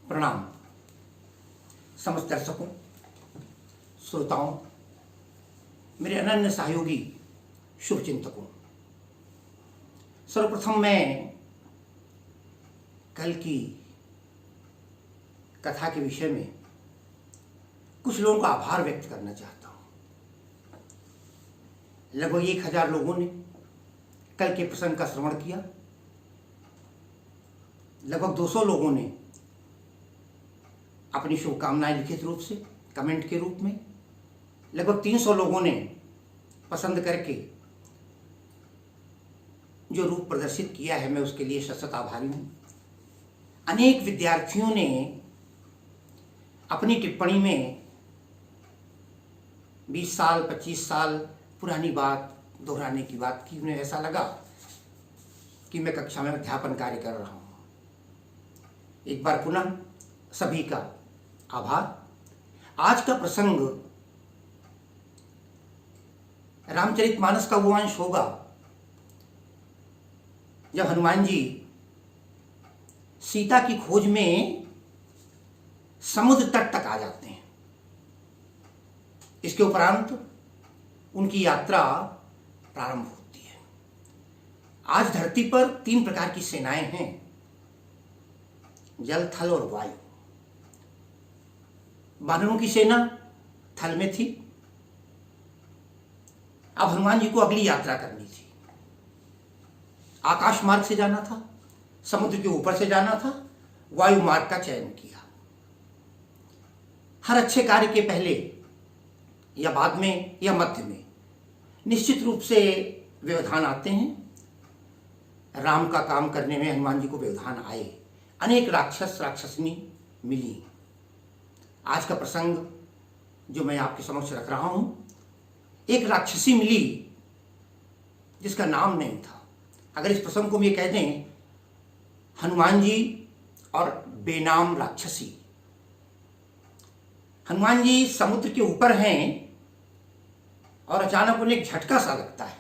प्रणाम समस्त दर्शकों, श्रोताओं, मेरे अनन्य सहयोगी शुभचिंतकों। सर्वप्रथम मैं कल की कथा के विषय में कुछ लोगों का आभार व्यक्त करना चाहता हूँ। लगभग 1000 लोगों ने कल के प्रसंग का श्रवण किया। लगभग 200 लोगों ने अपनी शुभकामनाएं लिखित रूप से कमेंट के रूप में, लगभग 300 लोगों ने पसंद करके जो रूप प्रदर्शित किया है, मैं उसके लिए सशत आभारी हूँ। अनेक विद्यार्थियों ने अपनी टिप्पणी में 20 साल 25 साल पुरानी बात दोहराने की बात की। उन्हें ऐसा लगा कि मैं कक्षा में अध्यापन कार्य कर रहा हूँ। एक बार पुनः सभी का आभार। आज का प्रसंग रामचरितमानस का वो अंश होगा जब हनुमान जी सीता की खोज में समुद्र तट तक आ जाते हैं। इसके उपरांत उनकी यात्रा प्रारंभ होती है। आज धरती पर 3 प्रकार की सेनाएं हैं, जल, थल और वायु। वानरों की सेना थल में थी। अब हनुमान जी को अगली यात्रा करनी थी। आकाश मार्ग से जाना था, समुद्र के ऊपर से जाना था, वायु मार्ग का चयन किया। हर अच्छे कार्य के पहले या बाद में या मध्य में निश्चित रूप से व्यवधान आते हैं। राम का काम करने में हनुमान जी को व्यवधान आए। अनेक राक्षस राक्षसनी मिली। आज का प्रसंग जो मैं आपके समक्ष रख रहा हूं, एक राक्षसी मिली जिसका नाम नहीं था। अगर इस प्रसंग को हम ये कह दें, हनुमान जी और बेनाम राक्षसी। हनुमान जी समुद्र के ऊपर हैं और अचानक उन्हें एक झटका सा लगता है।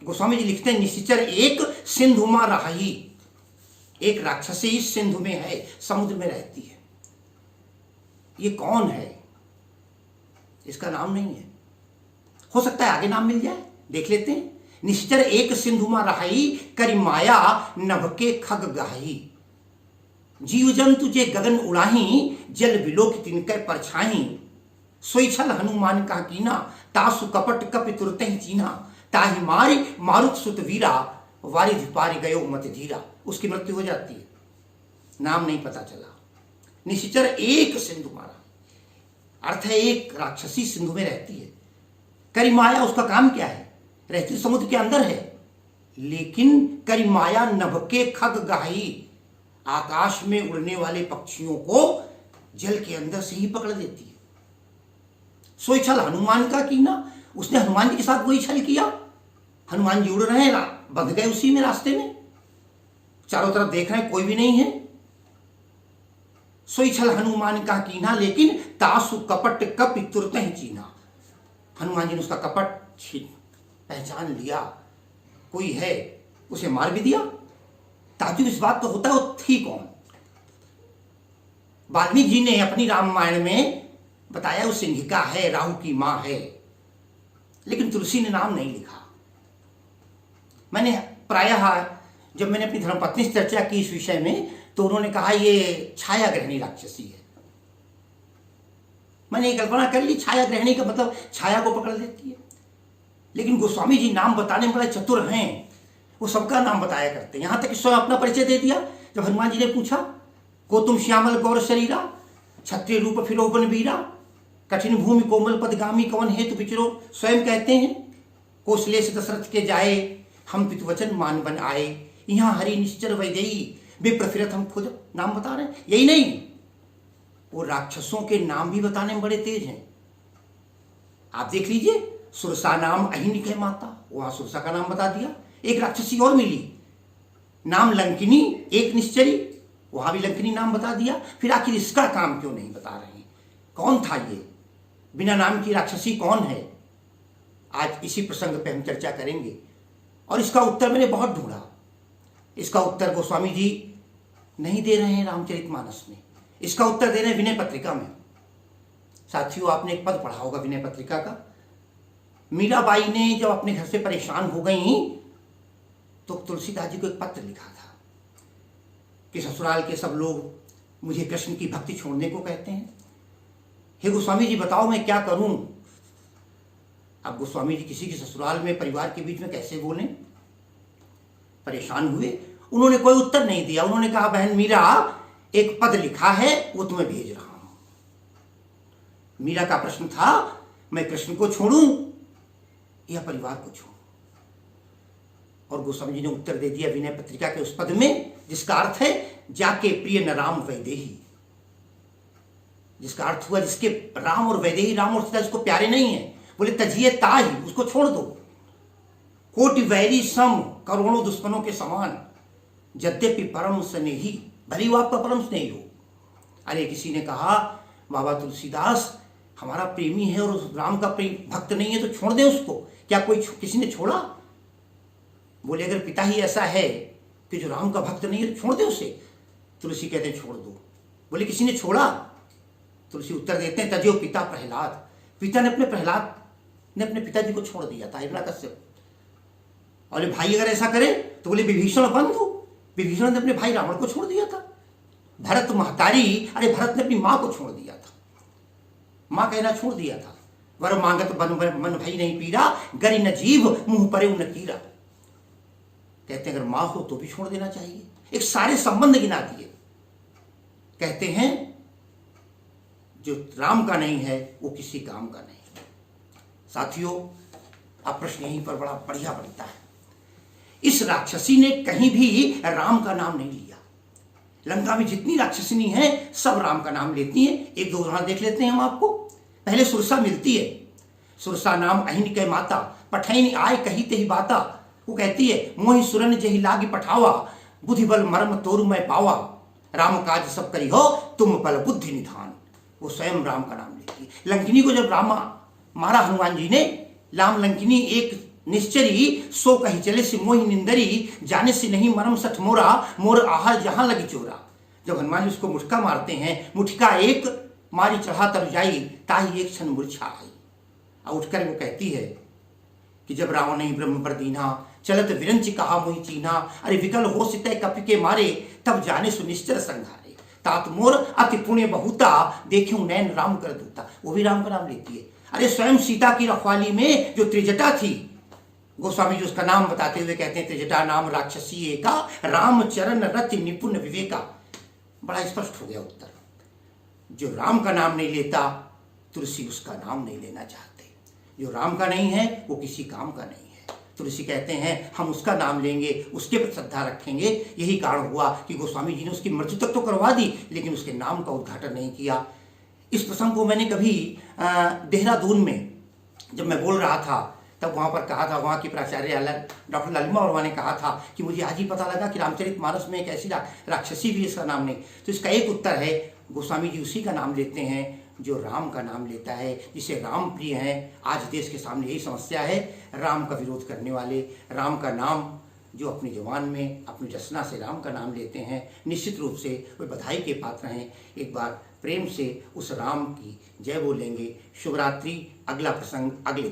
गोस्वामी जी लिखते हैं, निशिचर एक सिंधुमा रहाई। एक राक्षसी सिंधु में है, समुद्र में रहती है। ये कौन है? इसका नाम नहीं है। हो सकता है आगे नाम मिल जाए, देख लेते हैं। निश्चर एक सिंधुमा रहाई, करी माया नभ के खग गहाई। जीव जंतु जे गगन उड़ाही, जल विलोक तिनकर परछाई। सोई छल हनुमान का कीना, तासु कपट कपि तुरते ही चीना। ताहि मारी मारुत सुत वीरा, वारिधि पारि गयो मत धीरा। उसकी मृत्यु हो जाती है, नाम नहीं पता चला। निशिचर एक सिंधु मारा, अर्थ है एक राक्षसी सिंधु में रहती है। करिमाया, उसका काम क्या है? रहती समुद्र के अंदर है, लेकिन करिमाया नभ के खग गाही। आकाश में उड़ने वाले पक्षियों को जल के अंदर से ही पकड़ लेती है। सोई छल हनुमान का कीना, उसने हनुमान जी के साथ वही छल किया। हनुमान जी उड़ रहे हैं, बंध गए उसी में, रास्ते में। चारों तरफ देख रहे हैं, कोई भी नहीं है। सोई छल हनुमान का कीना, लेकिन तासु कपट कपि तुरते ही चीना। हनुमान जी ने उसका कपट पहचान लिया, कोई है, उसे मार भी दिया। ताज्जुब इस बात का होता है, वो थी कौन? वाल्मीकि जी ने अपनी रामायण में बताया वो सिंहिका है, राहु की मां है, लेकिन तुलसी ने नाम नहीं लिखा। मैंने प्रायः जब मैंने अपनी धर्मपत्नी से चर्चा की इस विषय में, तो उन्होंने कहा ये छाया ग्रहणी राक्षसी है। मैंने ये कल्पना कर ली, छाया ग्रहणी का मतलब छाया को पकड़ लेती है। लेकिन गोस्वामी जी नाम बताने में बड़े चतुर हैं, वो सबका नाम बताया करते हैं। यहां तक कि स्वयं अपना परिचय दे दिया। जब हनुमान जी ने पूछा, को तुम श्यामल गौर शरीरा, क्षत्रिय रूप फिरो बन वीरा, कठिन भूमि कोमल पदगामी कवन हेतु विचरो। स्वयं कहते हैं, कौशलेश दशरथ के जाए, हम पितुवचन मान बन आए। यहाँ हरि निश्चर वैदेही, विप्र फिरत हम खुद। नाम बता रहे हैं। यही नहीं, वो राक्षसों के नाम भी बताने में बड़े तेज हैं। आप देख लीजिए, सुरसा नाम अहिन के माता, वहां सुरसा का नाम बता दिया। एक राक्षसी और मिली, नाम लंकिनी, एक निश्चरी, वहां भी लंकिनी नाम बता दिया। फिर आखिर इसका काम क्यों नहीं बता रहे हैं? कौन था ये बिना नाम की राक्षसी? कौन है? आज इसी प्रसंग पे हम चर्चा करेंगे। और इसका उत्तर मैंने बहुत ढूंढा। इसका उत्तर गोस्वामी जी नहीं दे रहे हैं रामचरितमानस में, इसका उत्तर दे रहे हैं विनय पत्रिका में। साथियों, आपने एक पद पढ़ा होगा विनय पत्रिका का। मीराबाई ने जब अपने घर से परेशान हो गई तो तुलसीदास जी को एक पत्र लिखा था कि ससुराल के सब लोग मुझे कृष्ण की भक्ति छोड़ने को कहते हैं, हे गोस्वामी जी बताओ मैं क्या करूं। अब गोस्वामी जी किसी के ससुराल में परिवार के बीच में कैसे बोलें, परेशान हुए। उन्होंने कोई उत्तर नहीं दिया। उन्होंने कहा बहन मीरा, एक पद लिखा है वो तुम्हें भेज रहा हूं। मीरा का प्रश्न था मैं कृष्ण को छोड़ूं या परिवार को छोड़ूं, और गोस्वामी जी ने उत्तर दे दिया विनय पत्रिका के उस पद में जिसका अर्थ है जाके प्रिय न राम वैदेही, जिसका अर्थ हुआ जिसके राम और वैदेही, राम और सीता जिसको प्यारे नहीं है, बोले तजिए ताही, उसको छोड़ दो। कोटि वैरी सम, करोड़ों दुश्मनों के समान, यद्यपि परम स्नेही, भले वो आपका परम स्नेही हो। अरे किसी ने कहा बाबा तुलसीदास हमारा प्रेमी है और उस राम का प्रेम भक्त नहीं है तो छोड़ दे उसको, क्या कोई किसी ने छोड़ा? बोले अगर पिता ही ऐसा है कि जो राम का भक्त नहीं है तो छोड़ दे उसे। तुलसी कहते हैं छोड़ दो। बोले किसी ने छोड़ा? तुलसी उत्तर देते हैं तजो पिता प्रहलाद, पिता ने प्रहलाद ने अपने पिताजी को छोड़ दिया था, हिरण्यकश्यप। और भाई अगर ऐसा करे तो बोले विभीषण बंधु, विभीषण ने अपने भाई रावण को छोड़ दिया था। भरत महतारी, अरे भरत ने अपनी मां को छोड़ दिया था, मां कहना छोड़ दिया था। वर मांगत मन भई नहीं पीरा, गरि न जीव मुंह परे न कीरा। कहते हैं अगर मां हो तो भी छोड़ देना चाहिए। एक सारे संबंध गिना दिए। कहते हैं जो राम का नहीं है वो किसी काम का नहीं। साथियों, अब प्रश्न यहीं पर बड़ा बढ़िया बनता है। इस राक्षसी ने कहीं भी राम का नाम नहीं लिया। लंका में जितनी राक्षसिनी हैं सब राम का नाम लेती हैं। एक दो उदाहरण देख लेते हैं हम आपको। पहले सुरसा मिलती है। सुरसा नाम अहिन के माता, पठैन आय कही ते ही बाता। वो कहती है मोहि सुरन जही लागी पठावा, बुद्धि बल मर्म तोरु मैं पावा। राम काज सब करी हो तुम बल बुद्धि निधान। वो स्वयं राम का नाम लेती है। लंकिनी को जब राम मारा हनुमान जी ने, लाम लंकिनी एक निश्चरी, सो कही चले से मोहि निंदरी, जाने से नहीं मरम सठ मोरा, मोर आहार जहां लगी चोरा। जब हनुमान जी उसको मुठका मारते हैं, मुठका एक मारी चढ़ा तर जाई, ताही एक क्षण मूर्छा आई। और उठकर वो कहती है कि जब रावण नहीं ब्रह्म पर दीना, चलत विरंच कहा मोहि चीन्हा। अरे विकल हो सितय कपि के मारे, तब जाने सुनिश्चर संघारे। तात मोर अति पुण्य बहुता, देखूं नैन राम कर दूता। वो भी राम का नाम लेती है। अरे स्वयं सीता की रखवाली में जो त्रिजटा थी, गोस्वामी जी उसका नाम बताते हुए कहते हैं त्रिजटा नाम राक्षसी एका, राम चरण रति निपुण विवेका। बड़ा स्पष्ट हो गया उत्तर। जो राम का नाम नहीं लेता, तुलसी उसका नाम नहीं लेना चाहते। जो राम का नहीं है वो किसी काम का नहीं है। तुलसी कहते हैं हम उसका नाम लेंगे, उसके पर श्रद्धा रखेंगे। यही कारण हुआ कि गोस्वामी जी ने उसकी मृत्यु तक तो करवा दी, लेकिन उसके नाम का उद्घाटन नहीं किया। इस प्रसंग को मैंने कभी देहरादून में जब मैं बोल रहा था तब वहाँ पर कहा था, वहाँ की प्राचार्य डॉक्टर लालिमा वर्मा ने कहा था कि मुझे आज ही पता लगा कि रामचरितमानस में एक ऐसी राक्षसी भी इसका नाम नहीं। तो इसका एक उत्तर है गोस्वामी जी उसी का नाम लेते हैं जो राम का नाम लेता है, जिसे राम प्रिय हैं। आज देश के सामने यही समस्या है, राम का विरोध करने वाले, राम का नाम जो अपनी जबान में अपनी रचना से राम का नाम लेते हैं, निश्चित रूप से वे बधाई के पात्र हैं। एक बार प्रेम से उस राम की जय बोलेंगे। शुभ रात्रि। अगला प्रसंग अगले